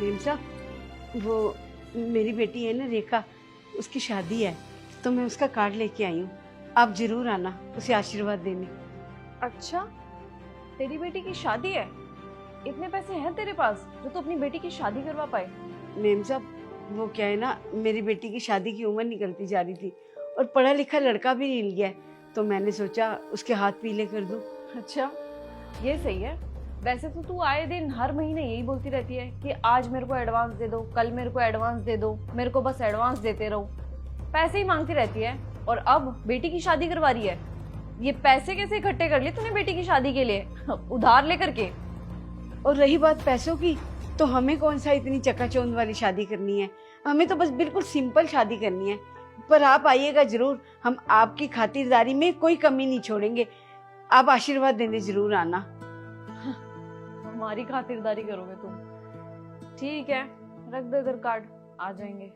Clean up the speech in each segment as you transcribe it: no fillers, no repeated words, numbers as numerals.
Ma'am साहब, वो मेरी बेटी है ना रेखा, उसकी शादी है तो मैं उसका कार्ड लेके आई हूँ। आप जरूर आना उसे आशीर्वाद देने। अच्छा, तेरी बेटी की शादी है? इतने पैसे हैं तेरे पास जो तू अपनी बेटी की शादी करवा पाए? मेम साहब, वो क्या है ना, मेरी बेटी की शादी की उम्र निकलती जा रही थी और पढ़ा लिखा लड़का भी मिल गया है, तो मैंने सोचा उसके हाथ पीले कर दूं। अच्छा, ये सही है। वैसे तो तू आए दिन हर महीने यही बोलती रहती है कि आज मेरे को एडवांस दे दो, कल मेरे को एडवांस दे दो, मेरे को बस एडवांस देते रहो, पैसे ही मांगती रहती है। और अब बेटी की शादी करवा रही है। ये पैसे कैसे इकट्ठे कर लिए तूने बेटी की शादी के लिए? उधार लेकर के? और रही बात पैसों की, तो हमें कौन सा इतनी चकाचौंध वाली शादी करनी है, हमें तो बस बिल्कुल सिंपल शादी करनी है। पर आप आइएगा जरूर, हम आपकी खातिरदारी में कोई कमी नहीं छोड़ेंगे। आप आशीर्वाद देने जरूर आना। हमारी खातिरदारी करोगे तुम? ठीक है, रख दो इधर कार्ड, आ जाएंगे।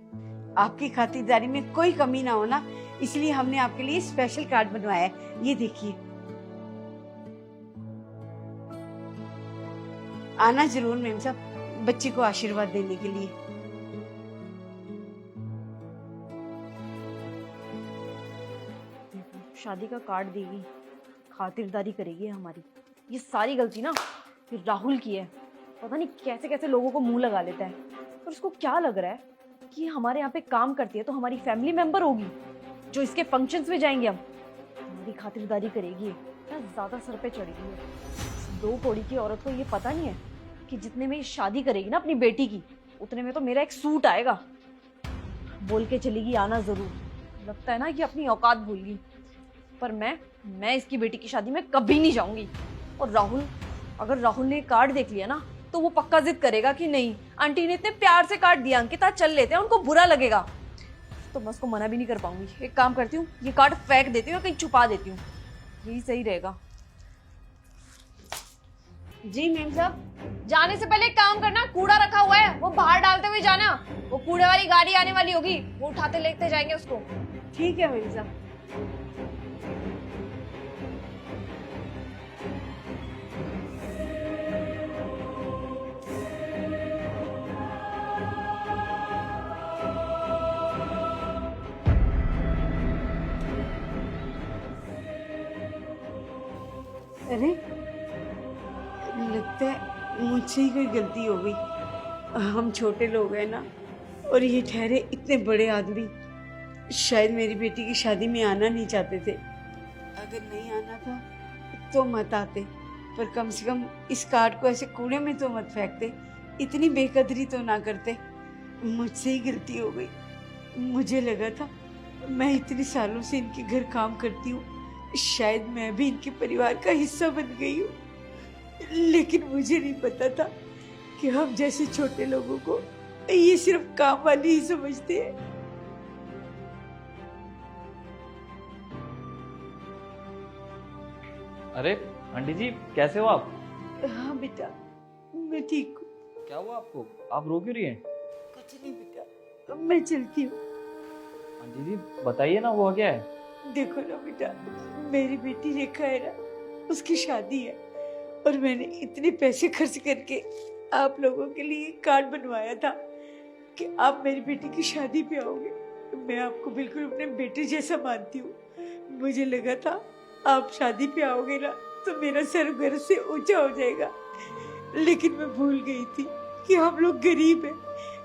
आपकी खातिरदारी में कोई कमी ना हो ना, इसलिए हमने आपके लिए स्पेशल कार्ड बनवाया है। ये देखिए, आना जरूर मेम साहब बच्ची को आशीर्वाद देने के लिए। शादी का कार्ड देगी, खातिरदारी करेगी हमारी। ये सारी गलती ना फिर राहुल की है। पता नहीं कैसे कैसे लोगों को मुंह लगा लेता है। और उसको क्या लग रहा है कि हमारे यहाँ पे काम करती है तो हमारी फैमिली मेंबर होगी, जो इसके फंक्शंस में जाएंगे हम, हमारी खातिरदारी करेगी। क्या ज्यादा सर पे चढ़ गई है। इस 2 कौड़ी की औरत को ये पता नहीं है कि जितने में ये शादी करेगी ना अपनी बेटी की, उतने में तो मेरा एक सूट आएगा। बोल के चलेगी आना जरूर। लगता है ना कि अपनी औकात भूल गई। पर मैं इसकी बेटी की शादी में कभी नहीं जाऊंगी। और राहुल, अगर राहुल ने कार्ड देख लिया ना तो वो पक्का जिद करेगा कि नहीं, आंटी ने इतने प्यार से कार्ड दिया, अंकिता चल लेते हैं, उनको बुरा लगेगा। तो मैं उसको मना भी नहीं कर पाऊंगी। एक काम करती हूँ, ये कार्ड फेंक देती हूँ, कहीं छुपा देती हूँ, यही सही रहेगा। जी मेम साहब। जाने से पहले एक काम करना, कूड़ा रखा हुआ है वो बाहर डालते हुए जाना। वो कूड़े वाली गाड़ी आने वाली होगी, वो उठाते लेते जाएंगे उसको। ठीक है मेम साहब। अरे, लगता है मुझसे ही कोई गलती हो गई। हम छोटे लोग हैं ना, और ये ठहरे इतने बड़े आदमी शायद मेरी बेटी की शादी में आना नहीं चाहते थे। अगर नहीं आना था तो मत आते, पर कम से कम इस कार्ड को ऐसे कूड़े में तो मत फेंकते, इतनी बेकदरी तो ना करते। मुझसे ही गलती हो गई। मुझे लगा था मैं इतने सालों से इनके घर काम करती हूँ, शायद मैं भी इनके परिवार का हिस्सा बन गई हूँ, लेकिन मुझे नहीं पता था कि हम जैसे छोटे लोगों को ये सिर्फ काम वाली ही समझते हैं। अरे आंटी जी, कैसे हो आप? हाँ बेटा, मैं ठीक हूँ। क्या हुआ आपको? आप रो क्यों रही हैं? कुछ नहीं बेटा, मैं चलती हूँ। आंटी जी बताइए ना, हुआ क्या है? देखो ना बेटा, मेरी बेटी रेखा है ना, उसकी शादी है और मैंने इतने पैसे खर्च करके आप लोगों के लिए कार्ड बनवाया था कि आप मेरी बेटी की शादी पे आओगे। मैं आपको बिल्कुल अपने बेटे जैसा मानती हूँ। मुझे लगा था आप शादी पे आओगे ना तो मेरा सर गर्व से ऊंचा हो जाएगा, लेकिन मैं भूल गई थी कि हम लोग गरीब हैं,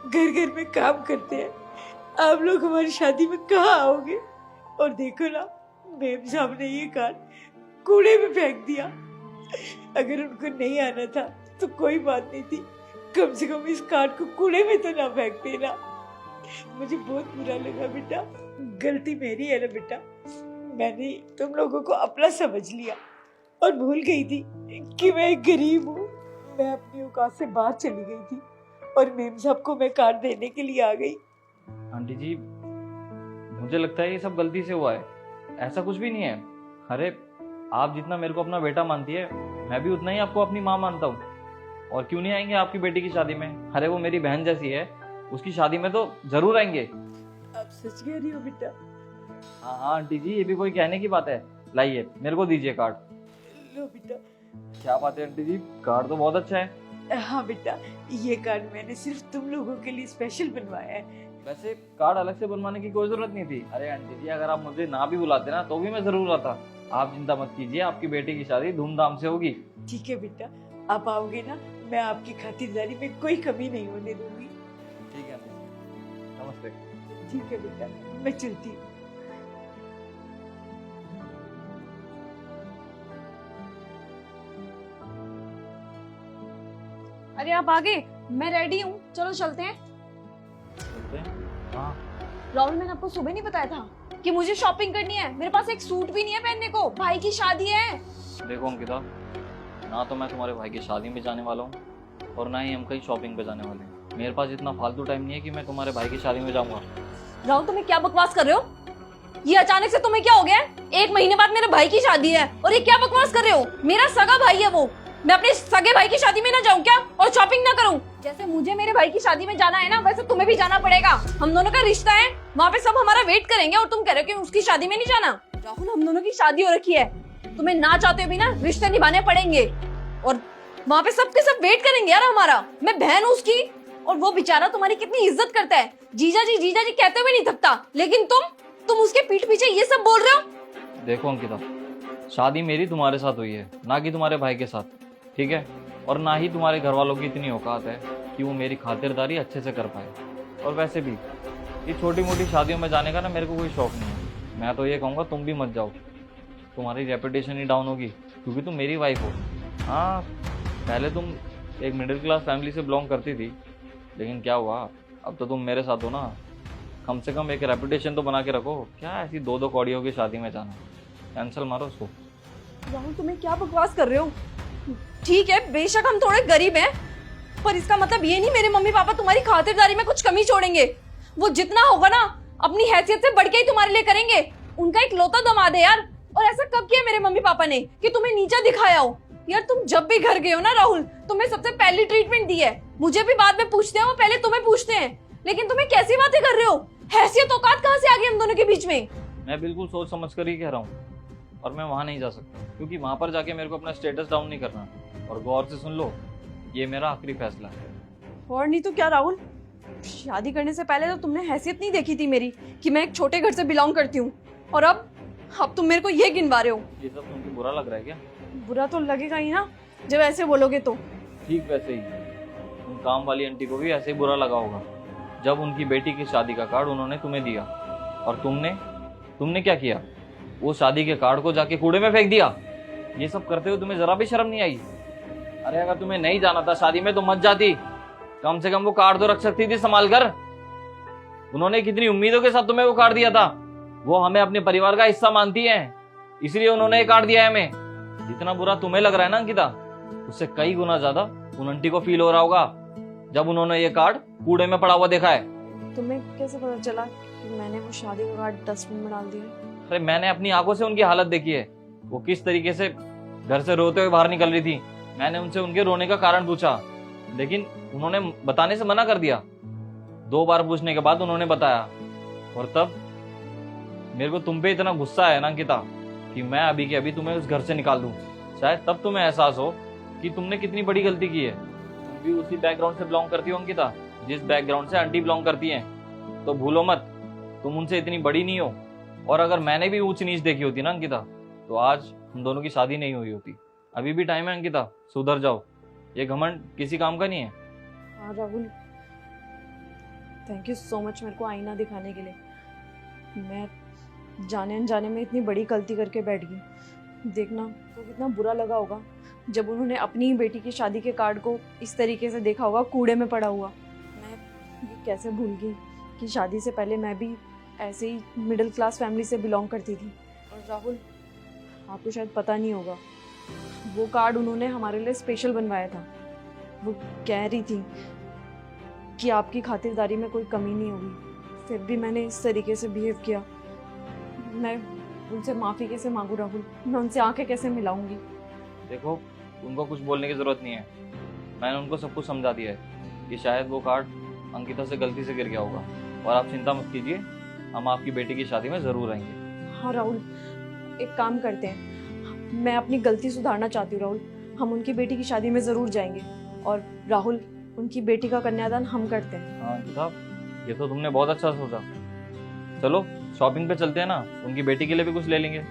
घर घर में काम करते हैं। आप लोग हमारी शादी में कहाँ आओगे? और देखो ना, मेम साहब ने ये कार्ड कूड़े में फेंक दिया। अगर उनको नहीं आना था तो कोई बात नहीं थी, कम से कम इस कार्ड को कूड़े में तो ना फेंकते ना। मुझे बहुत बुरा लगा बेटा, गलती मेरी है ना बेटा। मैंने तुम लोगों को अपना समझ लिया और भूल गई थी कि मैं एक गरीब हूँ। मैं अपनी औकात से बाहर चली गई थी और मेम साहब को मैं कार्ड देने के लिए आ गई। आंटी जी, मुझे लगता है ये सब गलती से हुआ है, ऐसा कुछ भी नहीं है। अरे आप जितना मेरे को अपना बेटा मानती है, मैं भी उतना ही आपको अपनी माँ मानता हूँ। और क्यों नहीं आएंगे आपकी बेटी की शादी में? अरे वो मेरी बहन जैसी है, उसकी शादी में तो जरूर आएंगे। आप सच कह रही हो बेटा? हाँ हाँ आंटी जी, ये भी कोई कहने की बात है? लाइए मेरे को दीजिए कार्ड। लो बेटा। क्या बात है आंटी जी, कार्ड तो बहुत अच्छा है। हाँ बेटा, ये कार्ड मैंने सिर्फ तुम लोगों के लिए स्पेशल बनवाया है। वैसे कार्ड अलग से बनवाने की कोई जरूरत नहीं थी। अरे आंटी जी, अगर आप मुझे ना भी बुलाते ना तो भी मैं जरूर आता। आप चिंता मत कीजिए, आपकी बेटी की शादी धूमधाम से होगी। ठीक है बेटा, आप आओगे ना, मैं आपकी खातिरदारी में कोई कमी नहीं होने दूंगी। ठीक है आंटी जी, नमस्ते। ठीक है बेटा, मैं चलती हूँ। अरे आप आ गए, मैं रेडी हूँ, चलो चलते हैं। चलते हैं? हाँ। राहुल, मैंने आपको सुबह नहीं बताया था कि मुझे शॉपिंग करनी है? मेरे पास एक सूट भी नहीं है पहनने को, भाई की शादी है। देखो अंकिता, ना तो मैं तुम्हारे भाई की शादी में जाने वाला हूँ और ना ही हम कहीं शॉपिंग पे जाने वाले हैं। मेरे पास इतना फालतू टाइम नहीं है कि मैं तुम्हारे भाई की शादी में जाऊंगा। राहुल, तुम्हें क्या बकवास कर रहे हो? ये अचानक से तुम्हें क्या हो गया है? 1 महीने बाद मेरे भाई की शादी है और ये क्या बकवास कर रहे हो? मेरा सगा भाई है वो, मैं अपने सगे भाई की शादी में ना जाऊं क्या और शॉपिंग ना करूं? जैसे मुझे मेरे भाई की शादी में जाना है ना, वैसे तुम्हें भी जाना पड़ेगा। हम दोनों का रिश्ता है, वहाँ पे सब हमारा वेट करेंगे और तुम कह रहे हो कि उसकी शादी में नहीं जाना। राहुल, हम दोनों की शादी हो रखी है, तुम्हें ना चाहते भी ना रिश्ते निभाने पड़ेंगे और वहाँ पे सबके सब वेट करेंगे यार हमारा। मैं बहन हूँ उसकी और वो बेचारा तुम्हारी कितनी इज्जत करता है। जीजा जी कहते हुए नहीं थकता, लेकिन तुम उसके पीठ पीछे ये सब बोल रहे हो। देखो अंकिता, शादी मेरी तुम्हारे साथ हुई है, ना कि तुम्हारे भाई के साथ, ठीक है? और ना ही तुम्हारे घर वालों की इतनी औकात है कि वो मेरी खातिरदारी अच्छे से कर पाए। और वैसे भी ये छोटी मोटी शादियों में जाने का ना मेरे को कोई शौक नहीं है। मैं तो ये कहूँगा तुम भी मत जाओ, तुम्हारी रेपुटेशन ही डाउन होगी, क्योंकि तुम मेरी वाइफ हो। हाँ, पहले तुम एक मिडिल क्लास फैमिली से बिलोंग करती थी, लेकिन क्या हुआ, अब तो तुम मेरे साथ हो ना। कम से कम एक रेपुटेशन तो बना के रखो। क्या ऐसी 2-2 कौड़ियों की शादी में जाना? कैंसिल मारो उसको। राहुल, तुम्हें क्या बकवास कर रहे हो? ठीक है, बेशक हम थोड़े गरीब हैं, पर इसका मतलब ये नहीं मेरे मम्मी पापा तुम्हारी खातिरदारी में कुछ कमी छोड़ेंगे। वो जितना होगा ना अपनी हैसियत से बढ़ के ही तुम्हारे लिए करेंगे। उनका एक लौता दामाद है यार। और ऐसा कब किया मेरे मम्मी पापा ने कि तुम्हें नीचा दिखाया हो? यार तुम जब भी घर गए हो ना राहुल, तुम्हें सबसे पहली ट्रीटमेंट दी है। मुझे भी बाद में पूछते हैं, वो पहले तुम्हें पूछते हैं। लेकिन तुम्हें कैसी बातें कर रहे हो? हैसियत औकात कहाँ से आ गई हम दोनों के बीच में? मैं बिल्कुल सोच समझ कर ही कह रहा हूँ, और मैं वहाँ नहीं जा सकता, क्योंकि वहाँ पर जाके मेरे को अपना स्टेटस डाउन नहीं करना। और गौर से सुन लो, ये मेरा आखिरी फैसला है। और नहीं तो क्या राहुल, शादी करने से पहले तो तुमने हैसियत नहीं देखी थी मेरी कि मैं एक छोटे घर से बिलोंग करती हूँ, और अब तुम मेरे को ये गिनवा रहे हो। ये सब तुमको बुरा लग रहा है क्या? बुरा तो लगेगा ही ना जब ऐसे बोलोगे तो। ठीक वैसे ही उन काम वाली आंटी को भी ऐसे ही बुरा लगा होगा जब उनकी बेटी की शादी का कार्ड उन्होंने तुम्हें दिया, और तुमने क्या किया? वो शादी के कार्ड को जाके कूड़े में फेंक दिया। ये सब करते हुए तुम्हें जरा भी शर्म नहीं आई? अरे अगर तुम्हें नहीं जाना था शादी में तो मत जाती, कम से कम वो कार्ड तो रख सकती थी संभाल कर। उन्होंने कितनी उम्मीदों के साथ तुम्हें वो कार्ड दिया था। वो हमें अपने परिवार का हिस्सा मानती हैं, इसलिए उन्होंने ये कार्ड दिया है हमें। जितना बुरा तुम्हें लग रहा है ना अंकिता, उससे कई गुना ज्यादा उन आंटी को फील हो रहा होगा जब उन्होंने ये कार्ड कूड़े में पड़ा हुआ देखा है। तुम्हें कैसे पता चला कि मैंने वो शादी का कार्ड डस्टबिन में डाल दिया? अरे मैंने अपनी आंखों से उनकी हालत देखी है, वो किस तरीके से घर से रोते हुए बाहर निकल रही थी। मैंने उनसे उनके रोने का कारण पूछा, लेकिन उन्होंने बताने से मना कर दिया। 2 बार पूछने के बाद उन्होंने बताया, और तब मेरे को तुम पे इतना गुस्सा है ना अंकिता कि मैं अभी के अभी तुम्हें उस घर से निकाल दूं। शायद तब तुम्हें एहसास हो कि तुमने कितनी बड़ी गलती की है। तुम भी उसी बैकग्राउंड से बिलोंग करती हो अंकिता, जिस बैकग्राउंड से आंटी बिलोंग करती हैं। तो भूलो मत, तुम उनसे इतनी बड़ी नहीं हो। और अगर मैंने भी ऊंच नीच देखी होती ना अंकिता, तो आज हम दोनों की शादी नहीं हुई होती। अभी भी टाइम है अंकिता, सुधर जाओ। ये घमंड किसी काम का नहीं है। हाँ Rahul, thank you so much मेरे को आईना दिखाने के लिए। मैं जाने अनजाने में इतनी बड़ी गलती करके बैठ गई। देखना तो कितना बुरा लगा होगा जब उन्होंने अपनी ही बेटी की शादी के कार्ड को इस तरीके से देखा होगा, कूड़े में पड़ा हुआ। मैं ये कैसे भूल गई कि शादी से पहले मैं भी ऐसे ही मिडिल क्लास फैमिली से बिलोंग करती थी। और राहुल, आपको शायद पता नहीं होगा, वो कार्ड उन्होंने हमारे लिए स्पेशल बनवाया था। वो कह रही थी कि आपकी खातिरदारी में कोई कमी नहीं होगी, फिर भी मैंने इस तरीके से बिहेव किया। मैं उनसे माफ़ी कैसे मांगू राहुल? मैं उनसे आंखें कैसे मिलाऊंगी? देखो, उनको कुछ बोलने की जरूरत नहीं है। मैंने उनको सब कुछ समझा दिया है कि शायद वो कार्ड अंकिता से गलती से गिर गया होगा। और आप चिंता मत कीजिए, हम आपकी बेटी की शादी में जरूर आएंगे। हाँ राहुल, एक काम करते हैं, मैं अपनी गलती सुधारना चाहती हूँ राहुल। हम उनकी बेटी की शादी में ज़रूर जाएंगे। और राहुल, उनकी बेटी का कन्यादान हम करते हैं। हाँ जी साहब, ये तो तुमने बहुत अच्छा सोचा। चलो शॉपिंग पे चलते हैं ना, उनकी बेटी के लिए भी कुछ ले लेंगे।